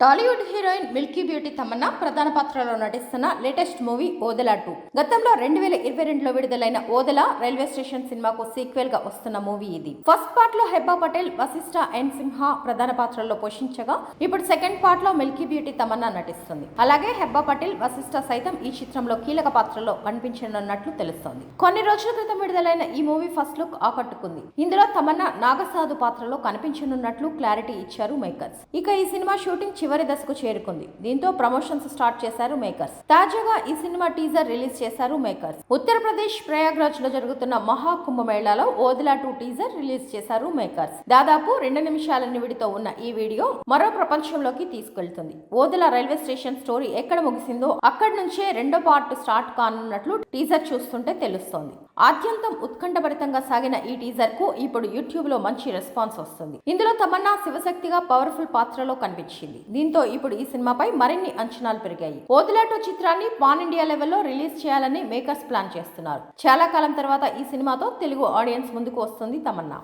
Tollywood heroine Milky beauty Tamannaah ప్రధాన పాత్రలో నటిస్తున్న లేటెస్ట్ మూవీ ఓదెలా 2. గతంలో 2022లో విడుదలైన ఓదెలా రైల్వే స్టేషన్ సినిమాకు సీక్వెల్ గా వస్తున్న మూవీ ఇది. ఫస్ట్ పార్ట్ లో హెబ్బా పటేల్, వశిష్ఠ అండ్ సింహ ప్రధాన పాత్రల్లో పోషించగా ఇప్పుడు సెకండ్ పార్ట్ లో మిల్కీ బ్యూటీ తమన్నా నటిస్తుంది. అలాగే హెబ్బా పటేల్, వశిష్ఠ సైతం ఈ చిత్రంలో కీలక పాత్రలో కనిపించనున్నట్లు తెలుస్తోంది. కొన్ని రోజుల క్రితం విడుదలైన ఈ మూవీ ఫస్ట్ లుక్ ఆకట్టుకుంది. ఇందులో తమన్నా నాగసాధు పాత్రలో కనిపించనున్నట్లు క్లారిటీ ఇచ్చారు మేకర్స్. ఇక ఈ సినిమా షూటింగ్ చివరి దశకు చేరుకుంది. దీంతో ప్రమోషన్స్ స్టార్ట్ చేశారు మేకర్స్. తాజాగా ఈ సినిమా టీజర్ రిలీజ్ చేశారు మేకర్స్. ఉత్తరప్రదేశ్ ప్రయాగ్రాజ్ లో జరుగుతున్న మహా కుంభమేళాలో ఓదెలా 2 టీజర్ రిలీజ్ చేశారు మేకర్స్. దాదాపు 2 నిమిషాల నిడివితో ఉన్న ఈ వీడియో మరో ప్రపంచంలోకి తీసుకెళ్తుంది. ఓదెలా రైల్వే స్టేషన్ స్టోరీ ఎక్కడ ముగిసిందో అక్కడి నుంచే రెండో పార్ట్ స్టార్ట్ కానున్నట్లు టీజర్ చూస్తుంటే తెలుస్తోంది. ఆద్యంతం ఉత్కంఠభరితంగా సాగిన ఈ టీజర్ కు ఇప్పుడు యూట్యూబ్ లో మంచి రెస్పాన్స్ వస్తుంది. ఇందులో తమన్నా శివశక్తిగా పవర్ఫుల్ పాత్రలో కనిపించింది. దీంతో ఇప్పుడు ఈ సినిమాపై మరిన్ని అంచనాలు పెరిగాయి. ఓదెలా 2 చిత్రాన్ని పాన్ ఇండియా లెవెల్లో రిలీజ్ చేయాలని మేకర్స్ ప్లాన్ చేస్తున్నారు. చాలా కాలం తర్వాత ఈ సినిమాతో తెలుగు ఆడియన్స్ ముందుకు వస్తుంది తమన్నా.